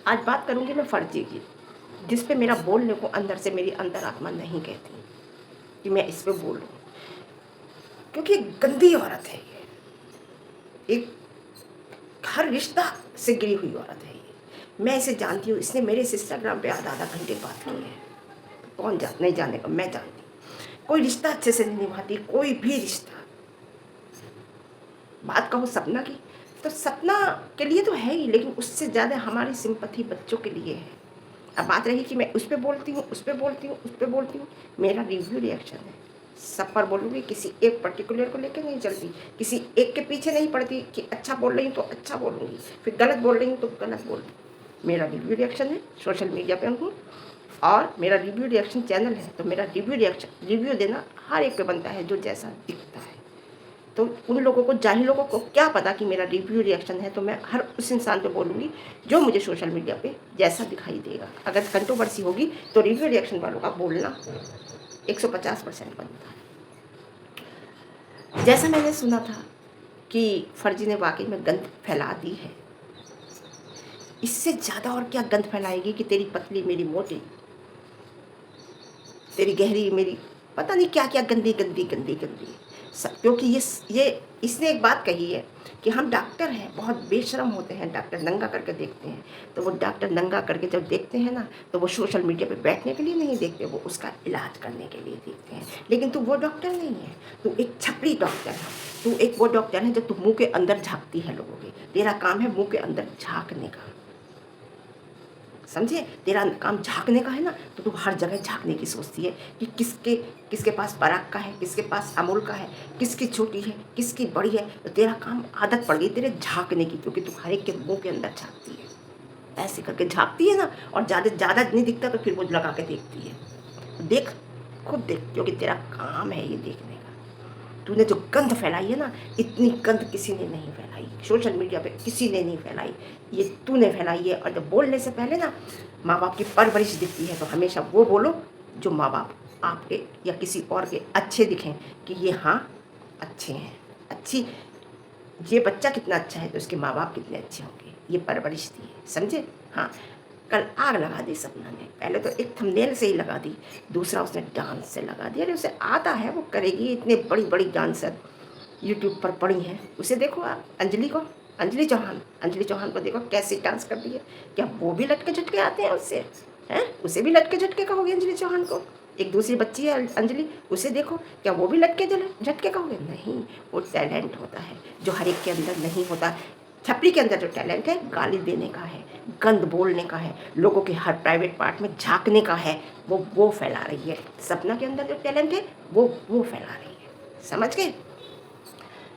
आज बात करूँगी मैं फर्जी की, जिस पे मेरा बोलने को अंदर से मेरी अंतरात्मा नहीं कहती कि मैं इस पे बोलूँ, क्योंकि एक गंदी औरत है ये, एक हर रिश्ता से गिरी हुई औरत है ये। मैं इसे जानती हूँ, इसने मेरे से इंस्टाग्राम पे आधा-आधा घंटे बात की है। कौन नहीं जानेगा, मैं जानती हूँ। कोई रिश्ता अच्छे से नहीं निभाती, कोई भी रिश्ता। बात कहो सपना की, तो सपना के लिए तो है ही, लेकिन उससे ज़्यादा हमारी सिंपैथी बच्चों के लिए है। अब बात रही कि मैं उस पे बोलती हूँ, उस पे बोलती हूँ, उस पे बोलती हूँ, मेरा रिव्यू रिएक्शन है। सब पर बोलूँगी, किसी एक पर्टिकुलर को लेके नहीं चलती, किसी एक के पीछे नहीं पड़ती कि अच्छा बोल रही हूँ तो अच्छा बोलूँगी, फिर गलत बोल रही हूँ तो गलत बोलूँगी। मेरा रिव्यू रिएक्शन है, सोशल मीडिया पे हूँ और मेरा रिव्यू रिएक्शन चैनल है, तो मेरा रिव्यू देना हर एक पे बनता है जो जैसा दिखता है। तो उन लोगों को, जाहिल लोगों को क्या पता कि मेरा रिव्यू रिएक्शन है, तो मैं हर उस इंसान पे बोलूँगी जो मुझे सोशल मीडिया पे जैसा दिखाई देगा। अगर कंट्रोवर्सी होगी तो रिव्यू रिएक्शन वालों का बोलना 150% बनता है। जैसा मैंने सुना था कि फर्जी ने वाकई में गंद फैला दी है, इससे ज़्यादा और क्या गंद फैलाएगी कि तेरी पतली मेरी मोटी, तेरी गहरी मेरी, पता नहीं क्या क्या गंदी गंदी गंदी गंदी सब। क्योंकि ये इसने एक बात कही है कि हम डॉक्टर हैं, बहुत बेशरम होते हैं, डॉक्टर नंगा करके देखते हैं। तो वो डॉक्टर नंगा करके जब देखते हैं ना, तो वो सोशल मीडिया पे बैठने के लिए नहीं देखते, वो उसका इलाज करने के लिए देखते हैं। लेकिन तू वो डॉक्टर नहीं है, तू एक छपरी डॉक्टर है। तू एक वो डॉक्टर है जब तू मुँह के अंदर झाँकती है लोगों के। तेरा काम है मुँह के अंदर झाँकने का, समझे? तेरा काम झाँकने का है ना, तो तू हर जगह झाँकने की सोचती है कि किसके किसके पास पराग का है, किसके पास अमूल का है, किसकी छोटी है, किसकी बड़ी है। तो तेरा काम, आदत पड़ गई तेरे झाँकने की, क्योंकि तू हर एक के मुँह के अंदर झाँकती है। ऐसे करके झाँकती है ना, और ज़्यादा नहीं दिखता तो फिर वो लगा के देखती है। देख, खुद देख, क्योंकि तेरा काम है ये देखने का। तूने जो गंद फैलाई है ना, इतनी गंद किसी ने नहीं फैलाई, सोशल मीडिया पे किसी ने नहीं फैलाई, ये तूने फैलाई है। और जब बोलने से पहले ना माँ बाप की परवरिश दिखती है, तो हमेशा वो बोलो जो माँ बाप आपके या किसी और के अच्छे दिखें, कि ये हाँ अच्छे हैं, अच्छी, ये बच्चा कितना अच्छा है तो उसके माँ बाप कितने अच्छे होंगे, ये परवरिश दी है, समझे? हाँ, कल आग लगा दी सपना ने। पहले तो एक थंबनेल से ही लगा दी, दूसरा उसने डांस से लगा दिया। अरे उसे आता है, वो करेगी। इतने बड़ी बड़ी डांसर यूट्यूब पर पड़ी हैं, उसे देखो आप, अंजलि को, अंजलि चौहान को देखो कैसे डांस करती है। क्या वो भी लटके झटके आते हैं उससे? हैं, उसे भी लटके झटके कहोगे अंजलि चौहान को? एक दूसरी बच्ची है अंजलि, उसे देखो, क्या वो भी लटके झटके कहोगे? नहीं, वो टैलेंट होता है जो हर एक के अंदर नहीं होता। छपरी के अंदर जो टैलेंट है, गाली देने का है, गंद बोलने का है, लोगों के हर प्राइवेट पार्ट में झांकने का है, वो फैला रही है। सपना के अंदर जो टैलेंट है वो फैला रही है, समझ गए?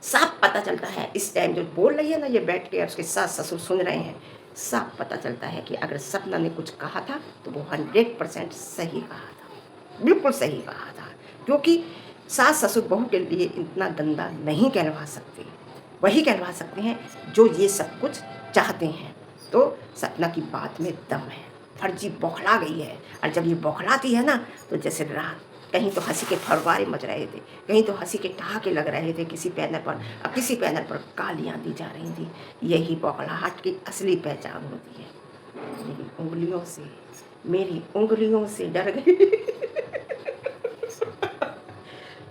साफ पता चलता है इस टाइम जो बोल रही है ना, ये बैठ के उसके सास ससुर सुन रहे हैं, साफ पता चलता है कि अगर सपना ने कुछ कहा था तो वो 100% सही कहा था, बिल्कुल सही कहा था। क्योंकि सास ससुर बहू के लिए इतना गंदा नहीं कहलवा सकते, वही कहलवा सकते हैं जो ये सब कुछ चाहते हैं। तो सपना की बात में दम है, फर्जी बौखला गई है। और जब ये बौखलाती है ना, तो जैसे रात कहीं तो हंसी के फव्वारे मच रहे थे, कहीं तो हंसी के ठहाके लग रहे थे किसी पैनल पर, अब किसी पैनल पर गालियाँ दी जा रही थी। यही बौखलाहट की असली पहचान होती है। मेरी उंगलियों से डर गई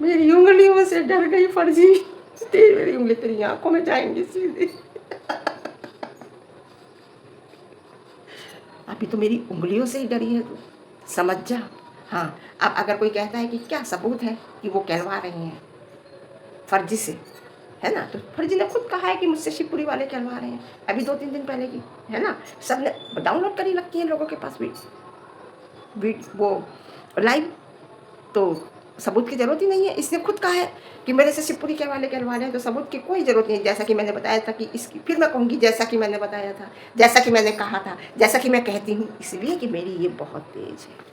मेरी उंगलियों से डर गई फर्जी, मेरी उंगली तेरी आंखों में जाएंगी सीधे अभी तो मेरी उंगलियों से ही डरी है तू, समझ जा। हाँ, अब अगर कोई कहता है कि क्या सबूत है कि वो कहलवा रही हैं फर्जी से, है ना, तो फर्जी ने खुद कहा है कि मुझसे शिवपुरी वाले कहलवा रहे हैं, अभी 2-3 दिन पहले की, है ना। सबने डाउनलोड करी रखी है लोगों के पास भी वो लाइव, तो सबूत की ज़रूरत ही नहीं है। इसने खुद कहा है कि मेरे से शिवपुरी के वाले कहलवा रहे हैं, तो सबूत की कोई ज़रूरत नहीं है। जैसा कि मैंने बताया था कि इसकी, फिर मैं कहूँगी जैसा कि मैंने बताया था, जैसा कि मैंने कहा था, जैसा कि मैं कहती हूँ, इसलिए कि मेरी ये बहुत तेज है।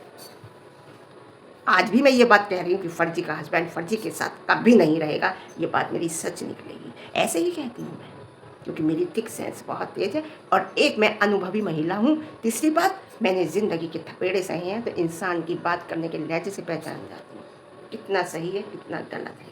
आज भी मैं ये बात कह रही हूँ कि फर्जी का हस्बैंड फर्जी के साथ कभी नहीं रहेगा, ये बात मेरी सच निकलेगी। ऐसे ही कहती हूँ मैं, क्योंकि मेरी थिक सेंस बहुत तेज है। और एक, मैं अनुभवी महिला हूँ। तीसरी बात, मैंने ज़िंदगी के थपेड़े सहे हैं, तो इंसान की बात करने के लहजे से पहचान जाती हूँ कितना सही है कितना गलत है।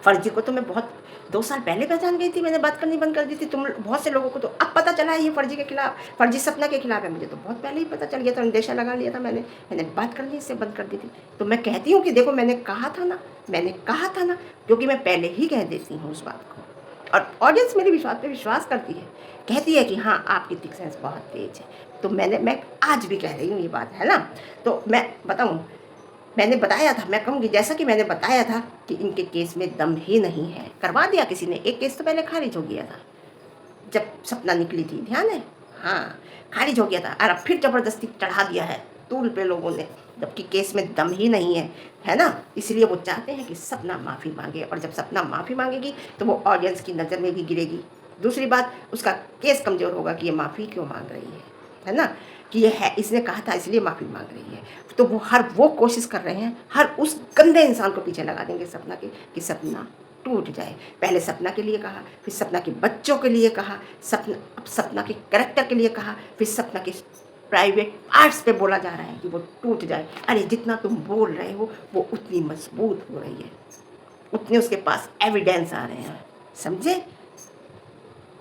फर्जी को तो मैं बहुत 2 साल पहले पहचान गई थी, मैंने बात करनी बंद कर दी थी। तुम बहुत से लोगों को तो अब पता चला है ये फर्जी के खिलाफ, फर्जी सपना के खिलाफ है। मुझे तो बहुत पहले ही पता चल गया था, अंदेशा लगा लिया था मैंने बात करनी इससे बंद कर दी थी। तो मैं कहती हूँ कि देखो मैंने कहा था ना, क्योंकि मैं पहले ही कह देती हूँ उस बात को, और ऑडियंस मेरे विश्वास पे विश्वास करती है, कहती है कि हाँ आपकी थिंक सेंस बहुत तेज है। तो मैं आज भी कह रही हूँ ये बात, है ना। तो मैं बताऊँ, मैंने बताया था, मैं कहूँगी जैसा कि मैंने बताया था कि इनके केस में दम ही नहीं है। करवा दिया किसी ने, एक केस तो पहले खारिज हो गया था जब सपना निकली थी, ध्यान है। हाँ, खारिज हो गया था, और अब फिर ज़बरदस्ती चढ़ा दिया है तूल पे लोगों ने, जबकि केस में दम ही नहीं है ना। इसलिए वो चाहते हैं कि सपना माफ़ी मांगे, और जब सपना माफ़ी मांगेगी तो वो ऑडियंस की नज़र में भी गिरेगी। दूसरी बात, उसका केस कमज़ोर होगा कि ये माफ़ी क्यों मांग रही है ना, कि ये है इसने कहा था इसलिए माफ़ी मांग रही है। तो वो कोशिश कर रहे हैं, हर उस गंदे इंसान को पीछे लगा देंगे सपना के, कि सपना टूट जाए। पहले सपना के लिए कहा, फिर सपना के बच्चों के लिए कहा, अब सपना के कैरेक्टर के लिए कहा, फिर सपना के प्राइवेट पार्ट्स पे बोला जा रहा है कि वो टूट जाए। अरे जितना तुम बोल रहे हो वो उतनी मजबूत हो रही है, उतने उसके पास एविडेंस आ रहे हैं, समझे।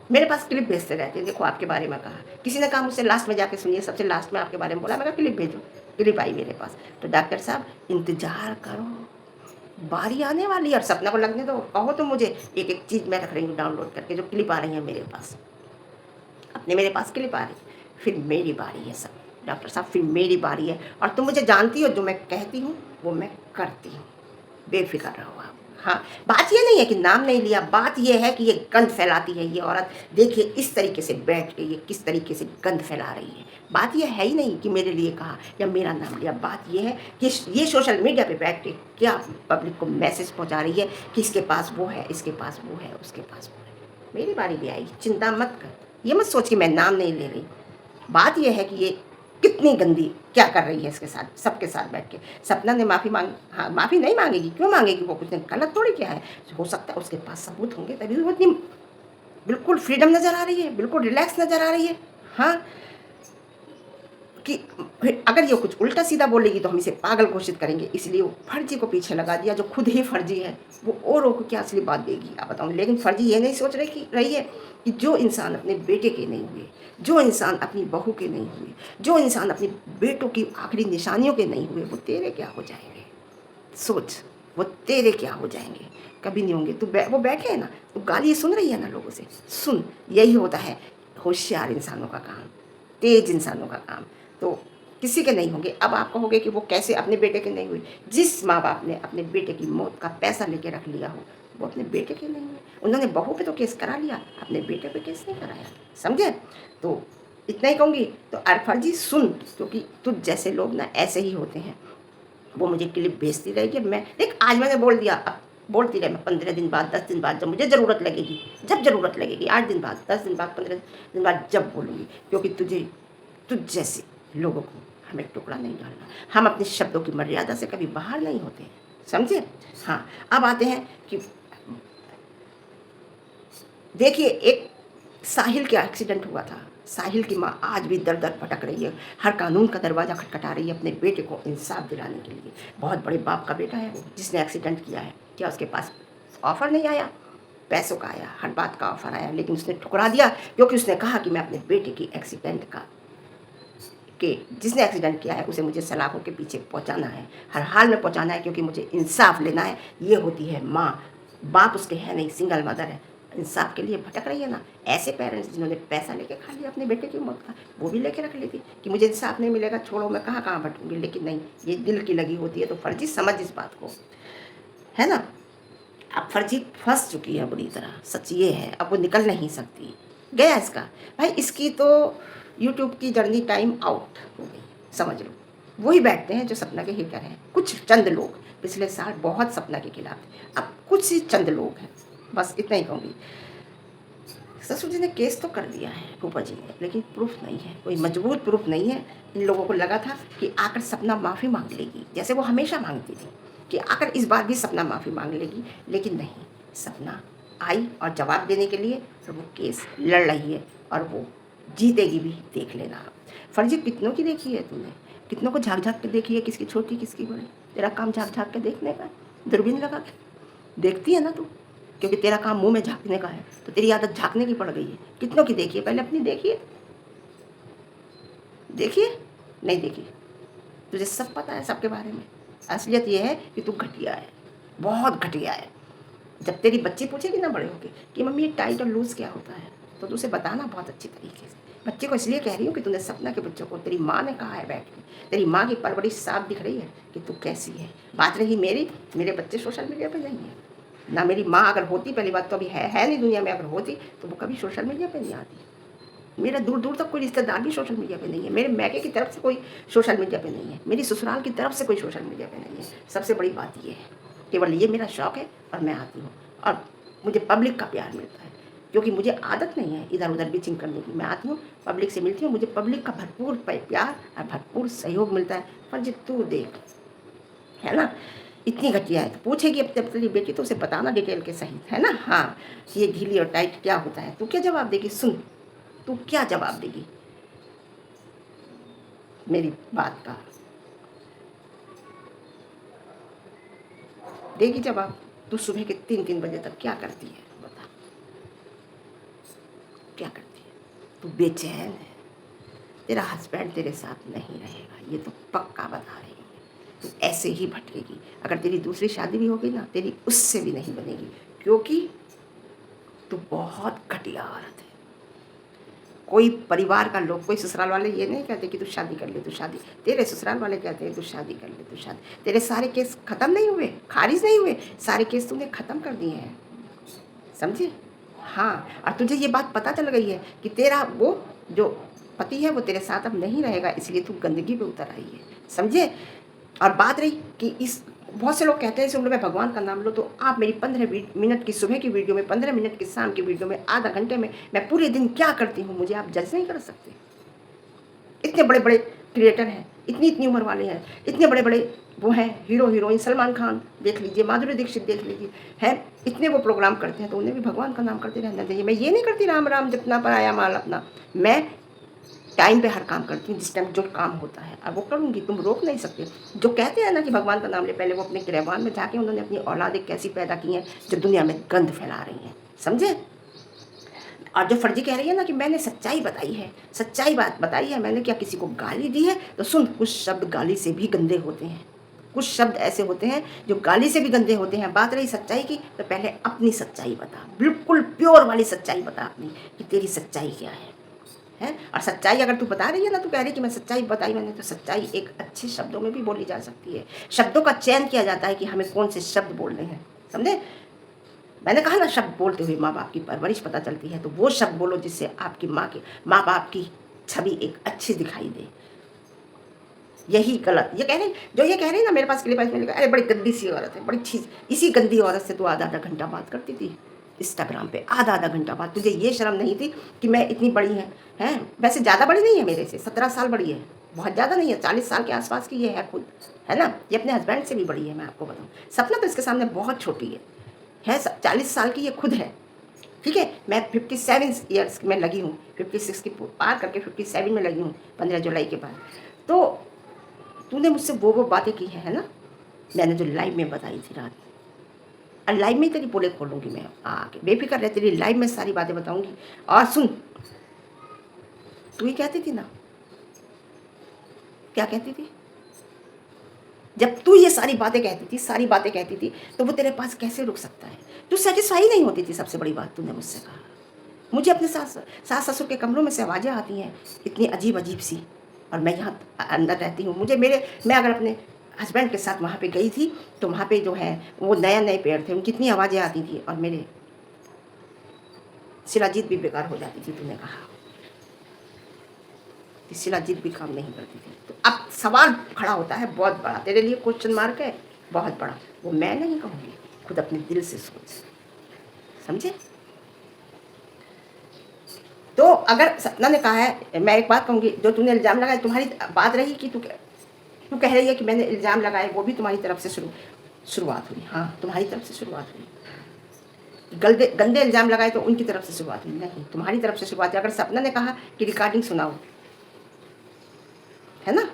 मेरे पास क्लिप भेजते रहते हैं, देखो आपके बारे में कहा, किसी ने कहा मुझसे लास्ट में जाके सुनिए, सबसे लास्ट में आपके बारे में बोला, मैं कहा क्लिप भेजो, क्लिप आई मेरे पास। तो डॉक्टर साहब इंतज़ार करो, बारी आने वाली है। और सपना को लगने दो, कहो तो मुझे एक एक चीज़ मैं रख रही हूँ डाउनलोड करके, जो क्लिप आ रही है मेरे पास, अपने मेरे पास क्लिप आ रही, फिर मेरी बारी है सब डॉक्टर साहब, फिर मेरी बारी है। और तुम मुझे जानती हो, जो मैं कहती हूँ वो मैं करती हूँ, बेफिक्र रहो आप। हाँ, बात ये नहीं है कि नाम नहीं लिया, बात ये है कि ये गंद फैलाती है ये औरत। देखिए इस तरीके से बैठ के ये किस तरीके से गंद फैला रही है। बात ये है ही नहीं कि मेरे लिए कहा या मेरा नाम लिया, बात ये है कि ये सोशल मीडिया पे बैठ के क्या पब्लिक को मैसेज पहुंचा रही है कि इसके पास वो है, इसके पास वो है, उसके पास वो है। मेरी बारी भी आई, चिंता मत कर, ये मत सोच कि मैं नाम नहीं ले रही। बात ये है कि ये कितनी गंदी क्या कर रही है इसके साथ, सबके साथ बैठ के। सपना ने माफ़ी मांग, हाँ माफ़ी नहीं मांगेगी, क्यों मांगेगी, वो कुछ गलत थोड़ी क्या है। हो सकता है उसके पास सबूत होंगे, तभी वो इतनी बिल्कुल फ्रीडम नज़र आ रही है, बिल्कुल रिलैक्स नज़र आ रही है। हाँ, कि अगर ये कुछ उल्टा सीधा बोलेगी तो हम इसे पागल घोषित करेंगे, इसलिए वो फर्जी को पीछे लगा दिया, जो खुद ही फर्जी है। वो औरों को क्या असली बात देगी आप बताऊँ। लेकिन फर्जी ये नहीं सोच रही है कि जो इंसान अपने बेटे के नहीं हुए, जो इंसान अपनी बहू के नहीं हुए, जो इंसान अपनी बेटों की आखिरी निशानियों के नहीं हुए, वो तेरे क्या हो जाएंगे। सोच, वो तेरे क्या हो जाएंगे, कभी नहीं होंगे। वो बैठे हैं ना, तो गाली सुन रही है ना लोगों से, सुन, यही होता है होशियार इंसानों का काम, तेज इंसानों का काम। तो किसी के नहीं होंगे। अब आप कहोगे कि वो कैसे अपने बेटे के नहीं हुई। जिस माँ बाप ने अपने बेटे की मौत का पैसा लेके रख लिया हो, वो अपने बेटे के नहीं हुए। उन्होंने बहू पे तो केस करा लिया, अपने बेटे पे केस नहीं कराया, समझे। तो इतना ही कहूँगी। तो फर्जी सुन, क्योंकि तुझ जैसे लोग ना ऐसे ही होते हैं। वो मुझे क्लिप भेजती रहेगी, मैं देख आज मैंने बोल दिया, अब बोलती रहे मैं 15 दिन बाद, 10 दिन बाद, जब मुझे ज़रूरत लगेगी, जब ज़रूरत लगेगी, 8 दिन बाद, 10 दिन बाद, 15 दिन बाद, जब बोलूँगी। क्योंकि तुझ जैसे लोगों को हमें टुकड़ा नहीं डालना। हम अपने शब्दों की मर्यादा से कभी बाहर नहीं होते, समझे। हाँ, अब आते हैं कि देखिए एक साहिल का एक्सीडेंट हुआ था। साहिल की माँ आज भी दर दर भटक रही है, हर कानून का दरवाज़ा खटखटा रही है अपने बेटे को इंसाफ दिलाने के लिए। बहुत बड़े बाप का बेटा है वो, जिसने एक्सीडेंट किया है। क्या उसके पास ऑफ़र नहीं आया, पैसों का आया, हर बात का ऑफ़र आया, लेकिन उसने ठुकरा दिया, क्योंकि उसने कहा कि मैं अपने बेटे की एक्सीडेंट का कि जिसने एक्सीडेंट किया है उसे मुझे सलाखों के पीछे पहुंचाना है, हर हाल में पहुंचाना है, क्योंकि मुझे इंसाफ लेना है। ये होती है माँ, बाप उसके है नहीं, सिंगल मदर है, इंसाफ के लिए भटक रही है ना। ऐसे पेरेंट्स जिन्होंने पैसा लेके खा लिया अपने बेटे की मौत का, वो भी लेके रख लेती कि मुझे इंसाफ नहीं मिलेगा, छोड़ो मैं कहाँ कहाँ भटकूंगी। लेकिन नहीं, ये दिल की लगी होती है। तो फर्जी समझ इस बात को, है ना। अब फर्जी फंस चुकी है बुरी तरह, सच ये है, अब वो निकल नहीं सकती। गया इसका भाई, इसकी तो यूट्यूब की जर्नी टाइम आउट हो गई, समझ लो। वही बैठते हैं जो सपना के हिटर हैं, कुछ चंद लोग। पिछले साल बहुत सपना के खिलाफ थे, अब कुछ ही चंद लोग हैं, बस इतना ही कहूँगी। ससुर जी ने केस तो कर दिया है फूफा जी ने, लेकिन प्रूफ नहीं है, कोई मजबूत प्रूफ नहीं है। इन लोगों को लगा था कि आकर सपना माफ़ी मांग लेगी, जैसे वो हमेशा मांगती थी कि आकर इस बार भी सपना माफ़ी मांग लेगी, लेकिन नहीं। सपना आई और जवाब देने के लिए तो वो केस लड़ रही है, और वो जीतेगी भी, देख लेना आप। फर्जी कितनों की देखी है तुमने, कितनों को झाँक झाँक के देखी है, किसकी छोटी किसकी बड़ी। तेरा काम झाँक झाँक के देखने का, दूरबीन लगा के, देखती है ना तू, क्योंकि तेरा काम मुंह में झाँकने का है, तो तेरी आदत झाँकने की पड़ गई है। कितनों की देखी है, पहले अपनी देखिए। देखिए, नहीं देखी। तुझे सब पता है सबके बारे में। असलियत ये है कि तू घटिया है, बहुत घटिया है। जब तेरी बच्ची पूछेगी ना बड़े होके कि मम्मी ये टाइट और लूज़ क्या होता है, तो तू उसे बताना बहुत अच्छी तरीके से। बच्चे को इसलिए कह रही हूँ कि तूने सपना के बच्चों को तेरी माँ ने कहा है बैठ के, तेरी माँ की परवरिश साफ दिख रही है कि तू कैसी है। बात रही मेरी, मेरे बच्चे सोशल मीडिया पे नहीं है ना। मेरी माँ अगर होती, पहली बात तो अभी है नहीं दुनिया में, अगर होती तो वो कभी सोशल मीडिया पे नहीं आती। मेरा दूर दूर तक कोई रिश्तेदार भी सोशल मीडिया पे नहीं है। मेरे मैके की तरफ से कोई सोशल मीडिया पे नहीं है। मेरी ससुराल की तरफ से कोई सोशल मीडिया पे नहीं है। सबसे बड़ी बात ये है, केवल ये मेरा शौक़ है और मैं आती हूँ और मुझे पब्लिक का प्यार मिलता है, क्योंकि मुझे आदत नहीं है इधर उधर बिचिंग करने की। मैं आती हूँ, पब्लिक से मिलती हूँ, मुझे पब्लिक का भरपूर प्यार और भरपूर सहयोग मिलता है। पर जो तू देख, है ना, इतनी घटिया है। तो पूछेगी अब जब तेरी बेटी तो उसे बताना डिटेल के सहित, है ना। हाँ, ये ढीली और टाइट क्या होता है, तू क्या जवाब देगी? सुन, तू क्या जवाब देगी मेरी बात का? देगी जवाब? तू सुबह के 3-3 बजे तक क्या करती है बता, क्या करती है? तू बेचैन है, तेरा हस्बैंड तेरे साथ नहीं रहेगा, ये तो पक्का बता रही हूँ। तू ऐसे ही भटकेगी। अगर तेरी दूसरी शादी भी होगी ना, तेरी उससे भी नहीं बनेगी, क्योंकि तू बहुत घटिया औरत है। कोई परिवार का लोग, कोई ससुराल वाले ये नहीं कहते कि तू शादी कर ले, तू शादी, तेरे ससुराल वाले कहते हैं तू शादी कर ले, तू शादी। तेरे सारे केस ख़त्म नहीं हुए, खारिज नहीं हुए, सारे केस तूने ख़त्म कर दिए हैं, समझे। हाँ, और तुझे ये बात पता चल गई है कि तेरा वो जो पति है वो तेरे साथ अब नहीं रहेगा, इसलिए तू गंदगी पे उतर आई है, समझे। और बात रही कि इस, बहुत से लोग कहते हैं इस उम्र में भगवान का नाम लो, तो आप मेरी 15 मिनट की सुबह की वीडियो में, 15 मिनट की शाम की वीडियो में, आधा घंटे में मैं पूरे दिन क्या करती हूँ, मुझे आप जज नहीं कर सकते। इतने बड़े बड़े क्रिएटर हैं, इतनी इतनी उम्र वाले हैं, इतने बड़े बड़े वो हैं हीरो हीरोइन, सलमान खान देख लीजिए, माधुरी दीक्षित देख लीजिए, हैं, इतने वो प्रोग्राम करते हैं, तो उन्हें भी भगवान का नाम करते रहना चाहिए। मैं ये नहीं करती राम राम जपना पराया माल अपना, मैं टाइम पे हर काम करती हूँ, जिस टाइम जो काम होता है और वो करूँगी, तुम रोक नहीं सकते। जो कहते हैं ना कि भगवान का नाम ले, पहले वो अपने गिरबान में जाके उन्होंने अपनी औलादें कैसी पैदा की हैं जो दुनिया में गंद फैला रही हैं, समझे। और जो फर्जी कह रही है ना कि मैंने सच्चाई बताई है, सच्चाई बात बताई है, मैंने क्या किसी को गाली दी है? तो सुन, कुछ शब्द गाली से भी गंदे होते हैं, कुछ शब्द ऐसे होते हैं जो गाली से भी गंदे होते हैं। बात रही सच्चाई की, तो पहले अपनी सच्चाई बता, बिल्कुल प्योर वाली सच्चाई बता अपनी, कि तेरी सच्चाई क्या है। और सच्चाई अगर तू बता रही है ना, तू कह रही है कि मैं सच्चाई बताई मैंने, तो सच्चाई एक अच्छे शब्दों में भी बोली जा सकती है। शब्दों का चयन किया जाता है कि हमें कौन से शब्द बोलने हैं, समझे। मैंने कहा ना, शब्द बोलते हुए माँ बाप की परवरिश पता चलती है, तो वो शब्द बोलो जिससे आपकी माँ बाप की छवि एक अच्छी दिखाई दे। यही गलत, ये कह रही, जो ये कह रही ना, मेरे पास क्लिप है, मैंने कहा अरे बड़ी गंदी सी औरत है, बड़ी चीज़, इसी गंदी औरत से तू आधा आधा घंटा बात करती थी इंस्टाग्राम पे, आधा आधा घंटा बात। तुझे ये शर्म नहीं थी कि मैं इतनी बड़ी हैं, वैसे ज़्यादा बड़ी नहीं है मेरे से, 17 साल बड़ी है, बहुत ज़्यादा नहीं है, 40 साल के आसपास की ये है खुद, है ना। ये अपने हस्बैंड से भी बड़ी है, मैं आपको बताऊँ। सपना तो इसके सामने बहुत छोटी है 40 साल की ये खुद है, ठीक है। मैं 57 ईयर्स में लगी हूँ, 56 की पार करके 57 में लगी हूँ 15 जुलाई के बाद। तो तूने मुझसे वो बातें की है ना, मैंने जो लाइव में बताई थी रात, और लाइव में तेरी पोले खोलूँगी मैं आके, बेफिक्र रह, तेरी लाइव में सारी बातें बताऊँगी। और सुन, तू ही कहती थी ना, क्या कहती थी, जब तू ये सारी बातें कहती थी, सारी बातें कहती थी, तो वो तेरे पास कैसे रुक सकता है? तू सेटिस्फाई नहीं होती थी, सबसे बड़ी बात तूने मुझसे कहा। मुझे अपने सास ससुर के कमरों में से आवाज़ें आती हैं इतनी अजीब अजीब सी, और मैं यहाँ अंदर रहती हूँ। मैं अगर अपने हस्बैंड के साथ वहाँ पे गई थी, तो वहाँ पे जो है वो नए नए पेड़ थे, उनकी इतनी आवाज़ें आती थी, और मेरे शिलाजीत भी बेकार हो जाती थी। तूने कहा कि शिलाजीत भी काम नहीं करती थी। तो अब सवाल खड़ा होता है बहुत बड़ा, तेरे लिए क्वेश्चन मार्क है बहुत बड़ा, वो मैं नहीं कहूँगी, खुद अपने दिल से सोच, समझे। तो अगर सपना ने कहा है, मैं एक बात कहूँगी, जो तूने इल्ज़ाम लगाया, तुम्हारी बात रही कि तू कह रही है कि मैंने इल्ज़ाम लगाए, वो भी तुम्हारी तरफ से शुरुआत हुई। हाँ, तुम्हारी तरफ से शुरुआत हुई। गंदे इल्ज़ाम लगाए तो उनकी तरफ से शुरुआत हुई, नहीं, तुम्हारी तरफ से शुरुआत है। अगर सपना ने कहा कि रिकॉर्डिंग सुनाओ, है ना,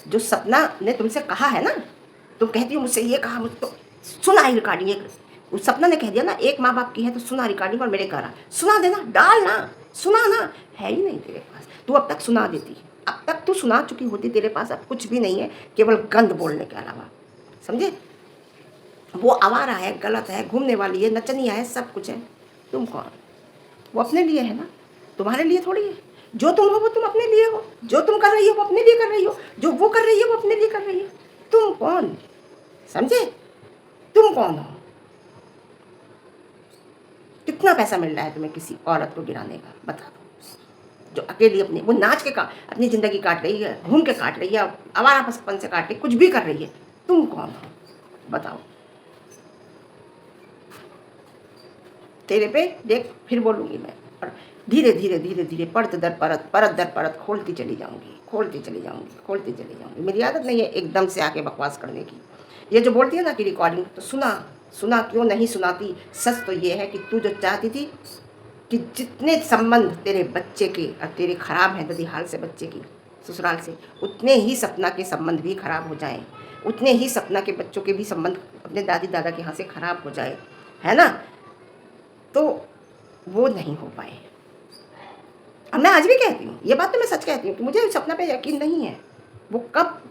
जो सपना ने तुमसे कहा है ना, तुम कहती हो मुझसे ये कहा, मुझको सुना है रिकॉर्डिंग, एक उस सपना ने कह दिया ना, एक माँ बाप की है तो सुना रिकॉर्डिंग और मेरे घर आ, सुना देना, डाल ना, सुना ना, है ही नहीं तेरे पास। तू अब तक सुना देती, अब तक तू सुना चुकी होती, तेरे पास अब कुछ भी नहीं है केवल गंद बोलने के अलावा, समझे। वो आवारा है, गलत है, घूमने वाली है, नचनिया है, सब कुछ है। तुम कौन? वो अपने लिए है ना, तुम्हारे लिए थोड़ी है। जो तुम हो वो तुम अपने लिए हो, जो तुम कर रही हो वो अपने लिए कर रही हो, जो वो कर रही है वो अपने लिए कर रही है। तुम कौन? समझे, तुम कौन हो? कितना पैसा मिल रहा है तुम्हें किसी औरत को गिराने का, बता दो। जो अकेली अपनी वो नाच के का अपनी ज़िंदगी काट रही है, घूम के काट रही है, आवारापन से काट रही है, कुछ भी कर रही है। तुम कौन हो बताओ। तेरे पे देख फिर बोलूँगी मैं, और धीरे धीरे धीरे धीरे परत दर परत, परत दर परत खोलती चली जाऊँगी, खोलती चली जाऊँगी, खोलती चली जाऊँगी। मेरी आदत नहीं है एकदम से आके बकवास करने की। ये जो बोलती है ना कि रिकॉर्डिंग, तो सुना, सुना क्यों नहीं सुनाती। सच तो ये है कि तू जो चाहती थी कि जितने संबंध तेरे बच्चे के और तेरे खराब हैं ददीहाल से बच्चे की ससुराल से, उतने ही सपना के संबंध भी खराब हो जाएं, उतने ही सपना के बच्चों के भी संबंध अपने दादी दादा के यहाँ से खराब हो जाए, है ना। तो वो नहीं हो पाए। और मैं आज भी कहती हूँ, ये बात तो मैं सच कहती हूँ कि मुझे सपना पे यकीन नहीं है। वो कब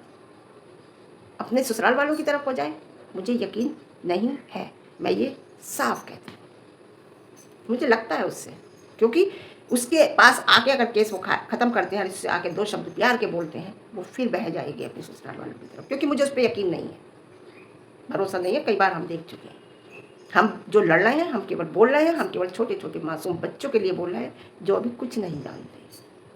अपने ससुराल वालों की तरफ हो जाए मुझे यकीन नहीं है, मैं ये साफ कहती हूँ। मुझे लगता है उससे, क्योंकि उसके पास आके अगर केस वो ख़त्म करते हैं और इससे आके दो शब्द प्यार के बोलते हैं, वो फिर बह जाएगी अपने ससुराल वालों की तरफ, क्योंकि मुझे उस पर यकीन नहीं है, भरोसा नहीं है। कई बार हम देख चुके हैं। हम जो लड़ रहे हैं, हम केवल बोल रहे हैं, हम केवल छोटे छोटे मासूम बच्चों के लिए बोल रहे हैं जो अभी कुछ नहीं जानते,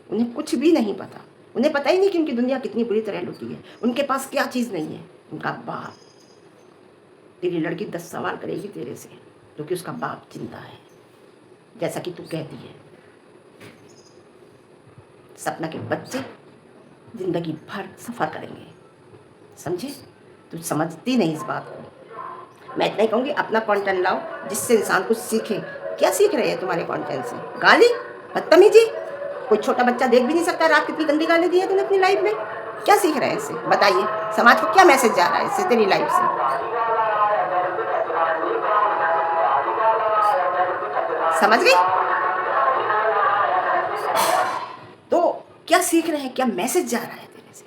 उन्हें कुछ भी नहीं पता। उन्हें पता ही नहीं कि उनकी दुनिया कितनी बुरी तरह लुटी है। उनके पास क्या चीज़ नहीं है, उनका बाप। तेरी लड़की 10 सवाल करेगी तेरे से, क्योंकि उसका बाप जिंदा है, जैसा कि तू कहती है। सपना के बच्चे जिंदगी भर सफ़र करेंगे, समझे। तू समझती नहीं इस बात को। मैं इतना ही कहूँगी, अपना कंटेंट लाओ जिससे इंसान कुछ सीखे। क्या सीख रहे हैं तुम्हारे कंटेंट से? गाली, बदतमीजी। कोई छोटा बच्चा देख भी नहीं सकता रात कितनी गंदी गाली दी है तूने अपनी लाइफ में। क्या सीख रहे हैं इससे, बताइए। समाज को क्या मैसेज जा रहा है इससे, तेरी लाइफ से? समझ गई? तो क्या सीख रहे हैं, क्या मैसेज जा रहा है तेरे से,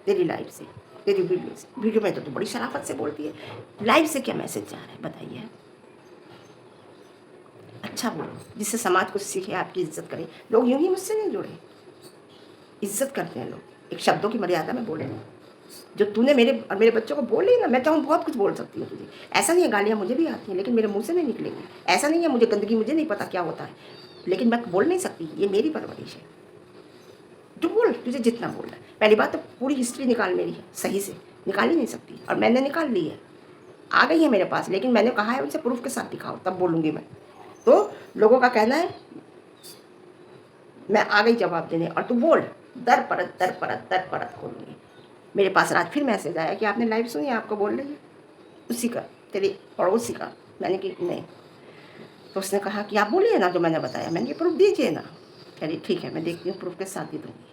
तेरी लाइफ से, तेरी वीडियो से? वीडियो में तो तू बड़ी शराफत से बोलती है, लाइफ से क्या मैसेज जा रहा है बताइए। अच्छा बोलो जिससे समाज कुछ सीखे, आपकी इज्जत करे। लोग यूं ही मुझसे नहीं जुड़े, इज्जत करते हैं लोग। एक शब्दों की मर्यादा में बोले, जो तूने मेरे और मेरे बच्चों को बोली ना, मैं चाहूँ बहुत कुछ बोल सकती हूँ तुझे। ऐसा नहीं है, गालियाँ मुझे भी आती हैं, लेकिन मेरे मुंह से नहीं निकलेंगी। ऐसा नहीं है मुझे गंदगी, मुझे नहीं पता क्या होता है, लेकिन मैं बोल नहीं सकती, ये मेरी परवरिश है। तू बोल, तुझे जितना बोलना है। पहली बात तो पूरी हिस्ट्री निकाल मेरी है, सही से निकाल ही नहीं सकती, और मैंने निकाल ली है, आ गई है मेरे पास। लेकिन मैंने कहा है उनसे प्रूफ के साथ दिखाओ, तब बोलूँगी मैं। तो लोगों का कहना है मैं आ गई जवाब देने, और तू बोल, दर परत दर परत दर परत खोलूँगी। मेरे पास रात फिर मैसेज आया कि आपने लाइव सुनी, आपको बोल रही है उसी का, तेरे पड़ोसी का। मैंने कि नहीं, तो उसने कहा कि आप बोलिए ना जो मैंने बताया। मैंने कि प्रूफ दीजिए ना। कह रही ठीक है, मैं देखती हूँ, प्रूफ के साथ ही दूँगी।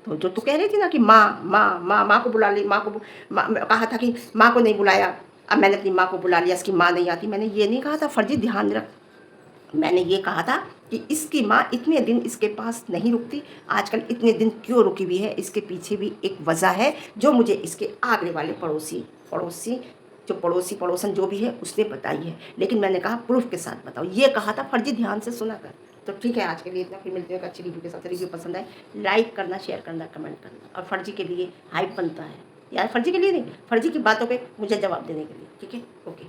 तो जो तू कह रही थी ना कि माँ माँ माँ, माँ को बुला ली, माँ को कहा था कि माँ को नहीं बुलाया, अब मैंने अपनी माँ को बुला लिया, इसकी माँ नहीं आती। मैंने ये नहीं कहा था, फर्जी ध्यान रख। मैंने ये कहा था कि इसकी माँ इतने दिन इसके पास नहीं रुकती, आजकल इतने दिन क्यों रुकी हुई है, इसके पीछे भी एक वजह है जो मुझे इसके आगे वाले पड़ोसन जो भी है उसने बताई है। लेकिन मैंने कहा प्रूफ के साथ बताओ, ये कहा था, फर्जी ध्यान से सुना कर। तो ठीक है, आज के लिए इतना, फिर मिलते हैं एक अच्छी रिव्यू के साथ। रिव्यू पसंद आए लाइक करना, शेयर करना, कमेंट करना, और फर्जी के लिए हाइप बनता है यार, फर्जी के लिए नहीं, फर्जी की बातों पे मुझे जवाब देने के लिए। ठीक है, ओके।